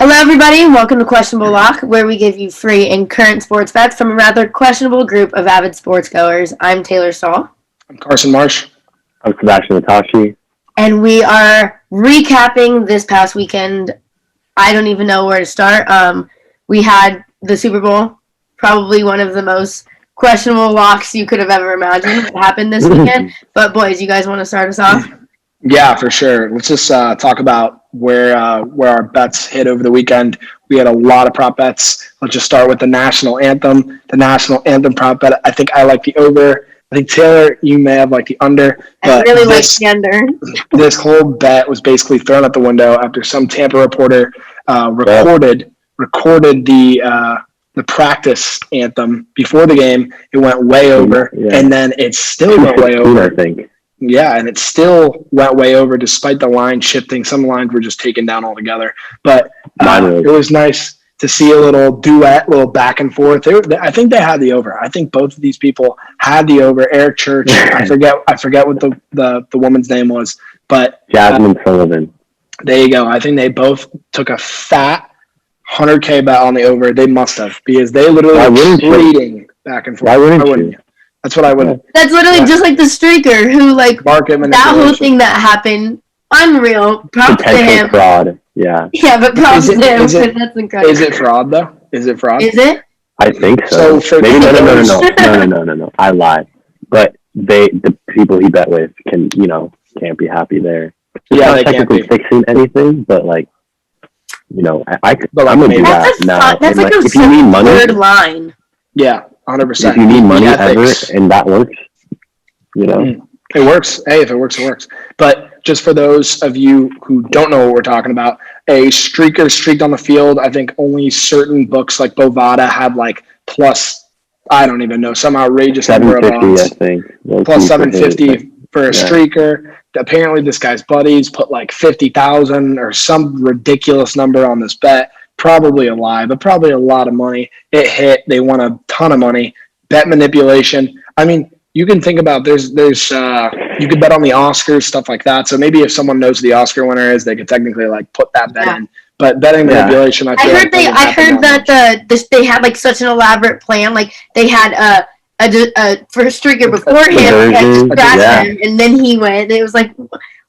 Hello, everybody. Welcome to Questionable Lock, where we give you free and current sports bets from a rather questionable group of avid sports goers. I'm Taylor Stahl. I'm Carson Marsh. I'm Sebastian Natashi. And we are recapping this past weekend. I don't even know where to start. We had the Super Bowl, probably one of the most questionable locks you could have ever imagined what happened this weekend. But, boys, you guys want to start us off? Yeah, for sure. Let's just talk about where our bets hit over the weekend. We had a lot of prop bets. Let's just start with the national anthem. The national anthem prop bet. I think I like the over. I think Taylor, you may have like the under. I really like the under. This whole bet was basically thrown out the window after some Tampa reporter recorded the practice anthem before the game. It went way over, and then it still went way over. I think. Yeah, and it still went way over despite the line shifting. Some lines were just taken down altogether. But it was nice to see a little duet, little back and forth. I think they had the over. I think both of these people had the over. Eric Church, I forget what the woman's name was, but Jasmine Sullivan. There you go. I think they both took a fat $100K bet on the over. They must have, because they literally were trading back and forth. Why wouldn't you? That's what I would. That's literally just like the streaker who, like, that whole thing that happened, unreal. Props to him. Fraud. Yeah. Yeah, but props to him. That's incredible. Is it fraud though? Is it fraud? Is it? I think so. Maybe no. I lied. But the people he bet with can't be happy there. It's not technically fixing anything, but like, I'm gonna do that now. That's like a if you need money, third line. Yeah. 100%. If you need money ever, and that works, It works. Hey, if it works, it works. But just for those of you who don't know what we're talking about, a streaker streaked on the field. I think only certain books like Bovada had like plus, I don't even know, some outrageous number of odds. I think. Plus 750 for a streaker. Apparently this guy's buddies put like 50,000 or some ridiculous number on this bet. Probably a lie, but probably a lot of money. It hit. They won a ton of money. Bet manipulation. I mean, you can think about there's you could bet on the Oscars, stuff like that. So maybe if someone knows who the Oscar winner is, they could technically like put that bet in. But betting manipulation, I heard that they had like such an elaborate plan. Like they had a first streaker before him that him, and then he went. It was like,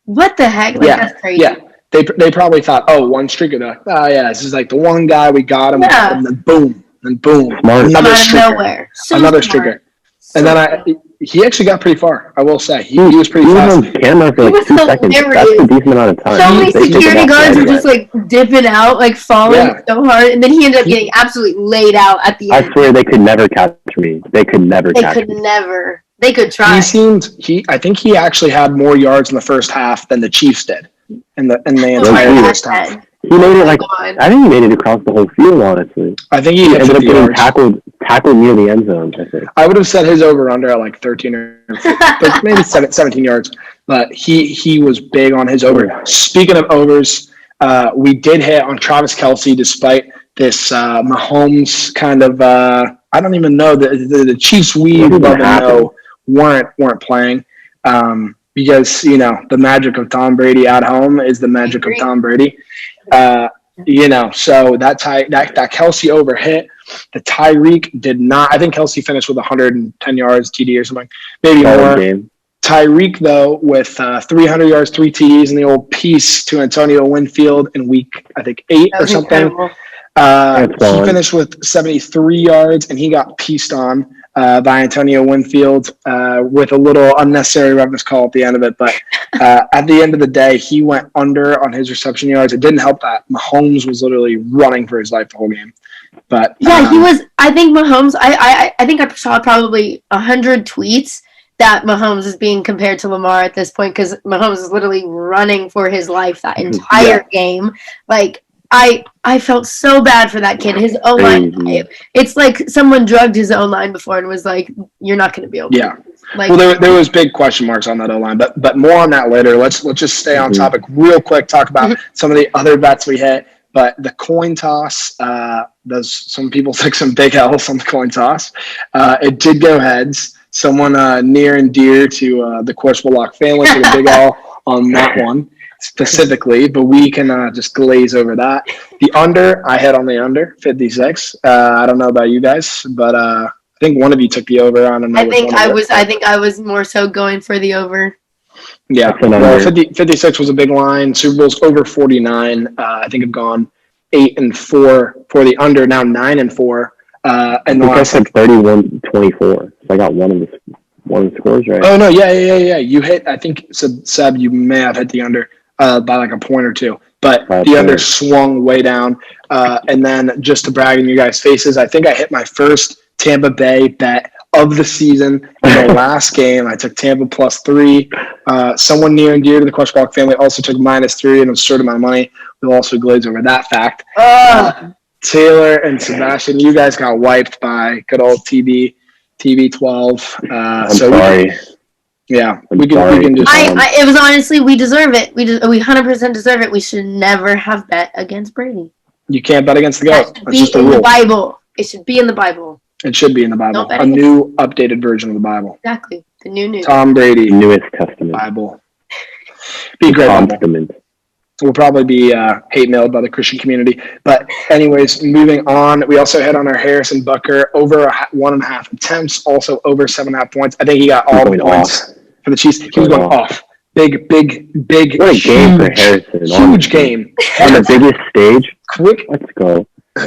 what the heck? Like that's crazy. Yeah. They probably thought, one streaker. They're like, this is like the one guy we got him, and then boom, another streaker, streaker, and then he actually got pretty far. I will say he was pretty fast. On camera for like 2 seconds. That's a decent amount of time. So many security guards were just like dipping out, like falling so hard, and then he ended up getting absolutely laid out at the end. I swear they could never catch me. They could never. They could try. I think he actually had more yards in the first half than the Chiefs did in the entire first half. He made it I think he made it across the whole field, honestly. I think he ended up getting tackled near the end zone, I think. I would have set his over-under at like 13 or maybe 17 yards, but he was big on his over. Speaking of overs, we did hit on Travis Kelce despite this Mahomes kind of, I don't even know, the Chiefs weren't playing. Because, the magic of Tom Brady at home is the magic of Tom Brady. So that Kelce over hit. The Tyreek did not. I think Kelce finished with 110 yards, TD or something, maybe more. Tyreek, though, with 300 yards, 3 TDs, and the old piece to Antonio Winfield in week, I think, 8 or something. He finished with 73 yards, and he got pieced on by Antonio Winfield with a little unnecessary roughness call at the end of it. But at the end of the day, he went under on his reception yards. It didn't help that Mahomes was literally running for his life the whole game. But he was. I think Mahomes. I think I saw probably 100 tweets that Mahomes is being compared to Lamar at this point because Mahomes is literally running for his life that entire game. Like I felt so bad for that kid. His O-line, it's like someone drugged his O-line before and was like, "You're not going to be able to." Yeah. Well, there was big question marks on that O-line, but more on that later. Let's just stay on topic real quick. Talk about some of the other bets we hit. But the coin toss, some people took some big L's on the coin toss. It did go heads. Someone near and dear to the Questionable Lock family took a big L on that one. specifically, but we can just glaze over that. The under, I hit on the under 56. I don't know about you guys, but I think one of you took the over. I don't know. I think I was more so going for the over. Yeah, well, 56 was a big line. Super Bowl's over 49. I think I've gone 8-4 for the under. Now 9-4. And the last 31-24. So I got one of the scores right. Oh no, yeah. You hit. I think Seb, you may have hit the under by like a point or two, but the under swung way down. And then just to brag in you guys' faces, I think I hit my first Tampa Bay bet of the season in the last game. I took Tampa +3. Someone near and dear to the Questlewalk family also took -3, and it was sort of my money. We'll also glaze over that fact. Taylor and Sebastian, you guys got wiped by good old TB12. I'm sorry. We can just. It was honestly, we deserve it. We 100% deserve it. We should never have bet against Brady. You can't bet against the GOAT. That's just the Bible. It should be in the Bible. It should be in the Bible. A new, updated version of the Bible. Exactly. The new. Tom Brady. Newest Testament. Bible. Be great. We'll probably be hate mailed by the Christian community. But anyways, moving on. We also hit on our Harrison Butker over 1.5 attempts, also over 7.5 points. I think he got all the points for the Chiefs. He was going off. Big. What a game for Harrison. Huge game. On the biggest stage. Let's go.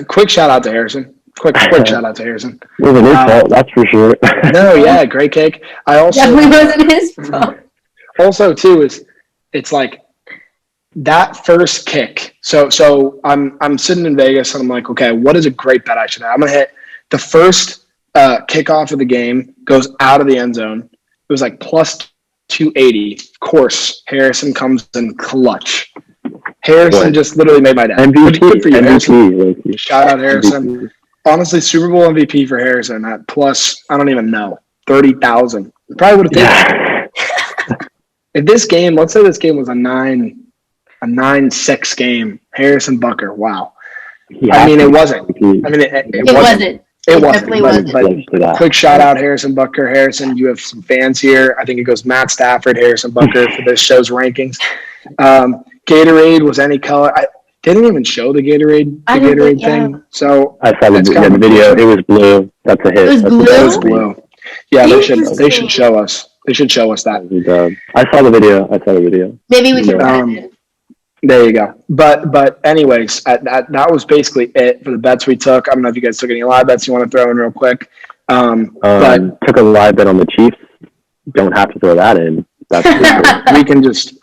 Quick shout out to Harrison. Quick shout out to Harrison. It wasn't his fault, that's for sure. No, yeah, great cake. I also definitely wasn't his fault. Also, too, it's like that first kick. So I'm sitting in Vegas and I'm like, okay, what is a great bet I should have? I'm gonna hit the first kickoff of the game, goes out of the end zone. It was like +280. Of course, Harrison comes in clutch. Harrison just literally made my day. MVP for you, MVP. Shout out Harrison. MVP. Honestly, Super Bowl MVP for Harrison at plus, I don't even know, 30,000. Probably would have taken it. If this game, let's say this game was a 9-6 game, Harrison Butker, wow. I mean, it wasn't. I mean, it wasn't. It definitely wasn't. But quick shout out, Harrison Butker. Harrison, you have some fans here. I think it goes Matt Stafford, Harrison Butker for this show's rankings. Gatorade was any color. They didn't even show the Gatorade thing. So I saw the video. It was blue. That's a hit. It was blue. Yeah, they should show us. They should show us that. I saw the video. Maybe we can. There you go. But anyways, that was basically it for the bets we took. I don't know if you guys took any live bets you want to throw in real quick. But took a live bet on the Chiefs. Don't have to throw that in. That's we can just.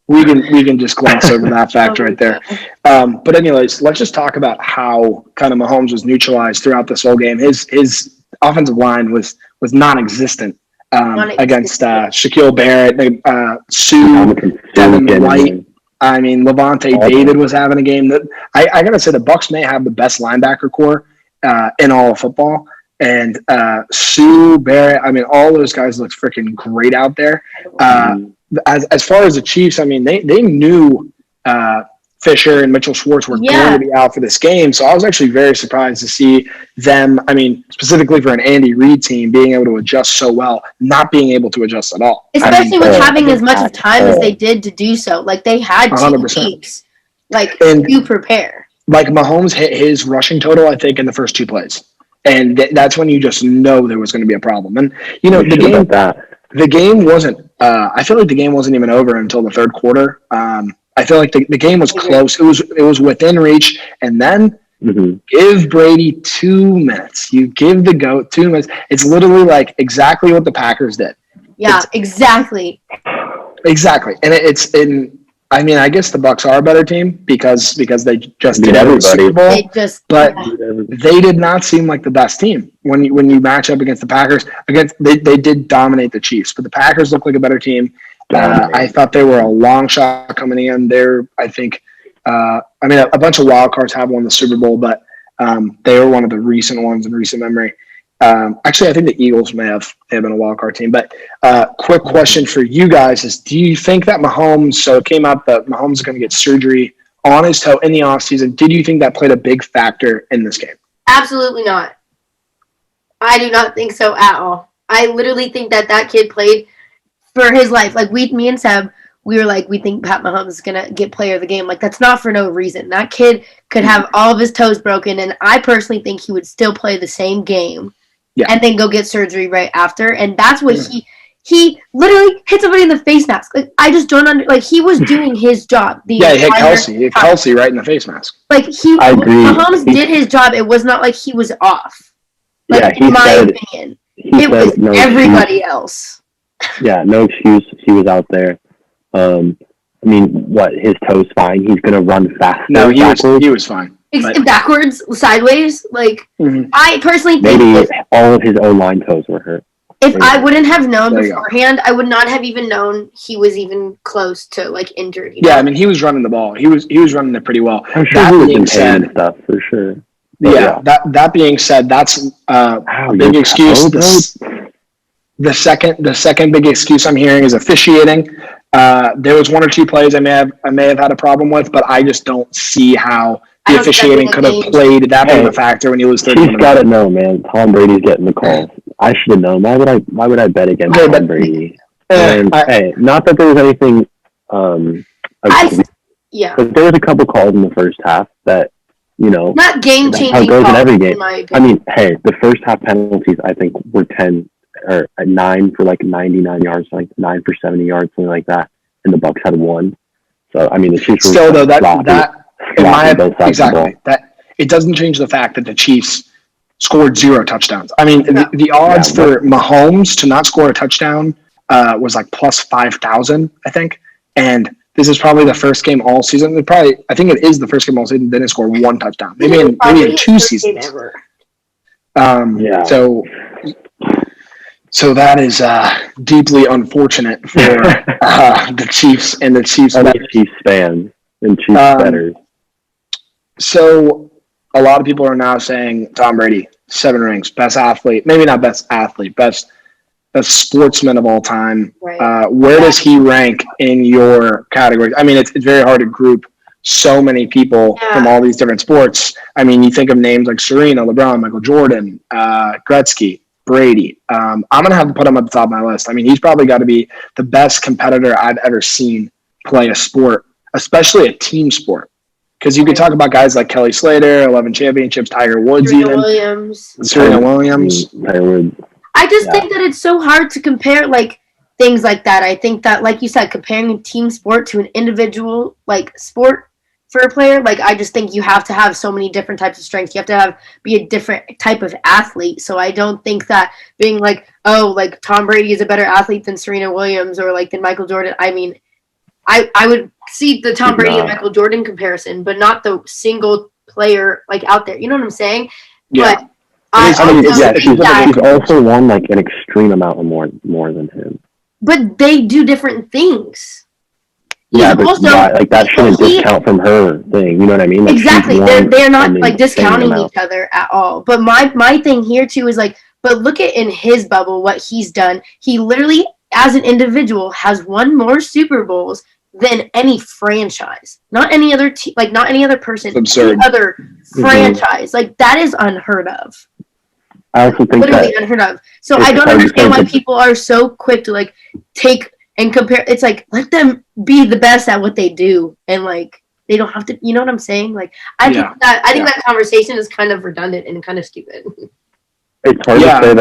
We can just gloss over that fact right there. But anyways, let's just talk about how kind of Mahomes was neutralized throughout this whole game. His offensive line was non-existent against Shaquille Barrett, Sue, Devin White. I mean, Levante David was having a game that I gotta say the Bucs may have the best linebacker core in all of football. And Sue, Barrett, I mean, all those guys look freaking great out there. As far as the Chiefs, I mean, they knew Fisher and Mitchell Schwartz were going to be out for this game. So I was actually very surprised to see them, I mean, specifically for an Andy Reid team, being able to adjust so well, not being able to adjust at all. Especially with having as much of time as they did to do so. Like, they had 2 weeks, to prepare. Like, Mahomes hit his rushing total, I think, in the first 2 plays. And that's when you just know there was going to be a problem. And, you know, the game wasn't I feel like the game wasn't even over until the third quarter. I feel like the game was close. It was within reach. And then give Brady 2 minutes. You give the GOAT 2 minutes. It's literally like exactly what the Packers did. Yeah, exactly. Exactly. And it's in. I mean, I guess the Bucs are a better team because they just did everybody. Super Bowl, but they did not seem like the best team when you match up against the Packers. They did dominate the Chiefs, but the Packers look like a better team. I thought they were a long shot coming in. I think. I mean, a bunch of wild cards have won the Super Bowl, but they were one of the recent ones in recent memory. Actually, I think the Eagles may have been a wild card team. But quick question for you guys is, do you think that Mahomes, so it came out that Mahomes is going to get surgery on his toe in the offseason. Did you think that played a big factor in this game? Absolutely not. I do not think so at all. I literally think that kid played for his life. Like, me and Seb, we were like, we think Pat Mahomes is going to get player of the game. Like, that's not for no reason. That kid could have all of his toes broken, and I personally think he would still play the same game and then go get surgery right after. And that's what he literally hit somebody in the face mask. Like, I just don't he was doing his job. He hit Kelsey. He hit Kelsey right in the face mask. Like, Mahomes did his job. It was not like he was off. Like, in my opinion. It was everybody else. Yeah, no excuse. He was out there. I mean, his toe's fine. He's going to run fast. No, he was fine. Backwards, sideways. Like, I personally think maybe all of his O-line toes were hurt. If I wouldn't have known beforehand, I would not have even known he was even close to, like, injured. Yeah, I mean, he was running the ball. He was running it pretty well. I'm sure he was in pain and stuff, for sure. But that being said, that's a big excuse. The second big excuse I'm hearing is officiating. There was one or two plays I may have had a problem with, but I just don't see how the officiating could have played that big of a factor when he was 30. He's got to know, man. Tom Brady's getting the calls. I should have known. Why would I bet against Tom Brady? Not that there was anything. But there was a couple calls in the first half that not game changing. How it goes in every game. I mean, the first half penalties I think were 10 or 9 for like 99 yards, like 9 for 70 yards, something like that, and the Bucs had 1. So I mean, the Chiefs still though exactly that it doesn't change the fact that the Chiefs scored 0 touchdowns. I mean, the odds for Mahomes to not score a touchdown was like plus 5,000, I think, and this is probably the first game all season. I think it is the first game all season. Then it scored 1 touchdown. Maybe in 2 seasons. So that is deeply unfortunate for the Chiefs and the Chiefs. Chiefs fans and Chiefs bettors. So a lot of people are now saying Tom Brady, 7 rings, best athlete. Maybe not best athlete, best sportsman of all time. Right. Where does he rank in your category? I mean, it's very hard to group so many people from all these different sports. I mean, you think of names like Serena, LeBron, Michael Jordan, Gretzky, Brady. I'm going to have to put him at the top of my list. I mean, he's probably got to be the best competitor I've ever seen play a sport, especially a team sport. Because you could talk about guys like Kelly Slater, 11 championships, Tiger Woods, Serena Williams. I just think that it's so hard to compare like things like that. I think that, like you said, comparing a team sport to an individual like sport for a player, like I just think you have to have so many different types of strengths. You have to be a different type of athlete. So I don't think that being like, oh, like Tom Brady is a better athlete than Serena Williams or like than Michael Jordan. I mean, I would see the Tom Brady and Michael Jordan comparison, but not the single player like out there. You know what I'm saying? Yeah. But she's also won like an extreme amount of more than him. But they do different things. Yeah, but like that shouldn't discount from her thing. You know what I mean? Like, exactly. They're not like discounting each other at all. But my thing here too is like, but look at in his bubble what he's done. He literally, as an individual, has won more Super Bowls than any franchise. Not any other not any other person. Absurd. Any other franchise. Like that is unheard of. I also think literally unheard of. So I don't understand why people are so quick to like take and compare. It's like let them be the best at what they do, and like they don't have to. You know what I'm saying? Like I think that conversation is kind of redundant and kind of stupid. It's hard to say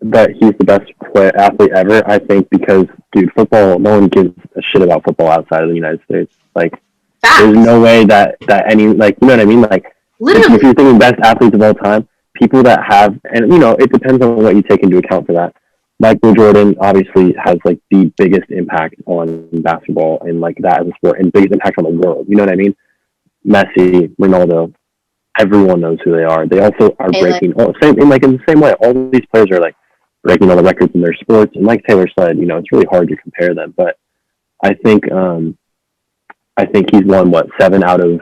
that he's the best athlete ever. I think because dude, football. No one gives a shit about football outside of the United States. Like there's no way that any like you know what I mean. Like literally, if you're thinking best athletes of all time. People that have, and it depends on what you take into account for that. Michael Jordan obviously has like the biggest impact on basketball and like that as a sport and biggest impact on the world. You know what I mean? Messi, Ronaldo, everyone knows who they are. They also are breaking in the same way. All of these players are like breaking all the records in their sports. And like Taylor said, it's really hard to compare them. But I think he's won 7 out of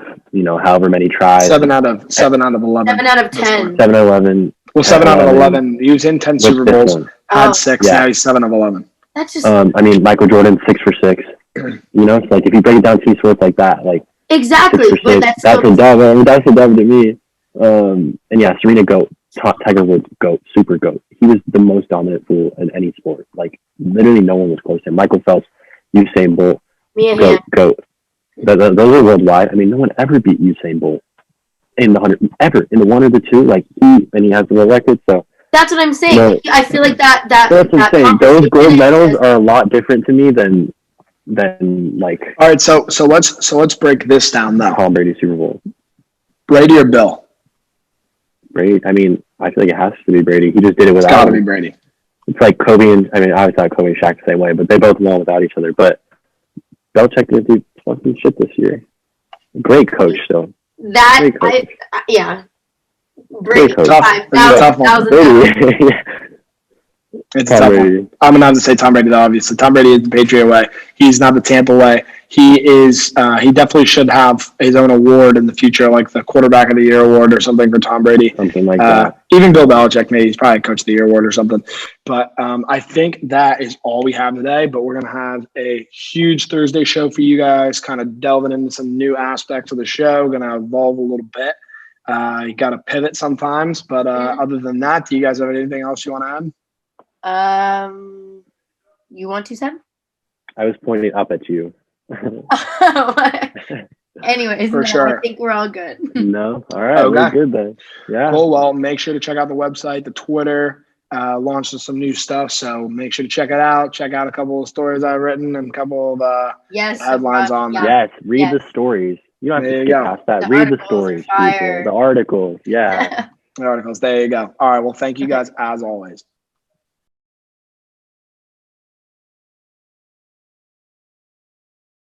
however many tries. 7 out of 11. 7 out of 10. 7 out of 11. Well, 7 out of 11. He was in 10 Super Bowls. Had 6. Yeah. Now he's 7 of 11. That's just. I mean, Michael Jordan 6 for 6. It's like if you break it down team sports like that, like exactly. But that's a dub. I mean, that's a dub to me. And yeah, Serena GOAT, Tiger Woods GOAT, super GOAT. He was the most dominant fool in any sport. Like literally, no one was close to him. Michael Phelps, Usain Bolt. Me and him. Goat. Those are worldwide. I mean, no one ever beat Usain Bolt in the 100 ever in the 1 or the 2. Like he has the world record. So that's what I'm saying. No, I feel like that. That's what I'm saying. Those gold medals are a lot different to me than like. All right, so let's break this down though. Tom Brady Super Bowl. Brady or Bill? Brady. I mean, I feel like it has to be Brady. He just did it without. It's got to be Brady. It's like Kobe and I thought Kobe and Shaq the same way, but they both won without each other. But Belichick didn't do fucking shit this year. Great coach, though. Yeah. Brady, tough one. It's a tough one. I'm gonna have to say Tom Brady though. Obviously, Tom Brady is the Patriot way. He's not the Tampa way. He is. He definitely should have his own award in the future, like the Quarterback of the Year award or something for Tom Brady. Something like that. Even Bill Belichick, maybe he's probably Coach of the Year award or something. But I think that is all we have today. But we're gonna have a huge Thursday show for you guys, kind of delving into some new aspects of the show. Gonna evolve a little bit. You got to pivot sometimes, but other than that, do you guys have anything else you want to add? You want to, Sam? I was pointing up at you. Anyways, sure. I think we're all good. No, all right, we're good then. Yeah. Cool. Well, make sure to check out the website, the Twitter. Launched some new stuff, so make sure to check it out. Check out a couple of stories I've written and a couple of headlines on there. Yes, read the stories. You don't have to skip past that. Read the stories, people. The articles. Yeah. The articles. There you go. All right. Well, thank you guys as always.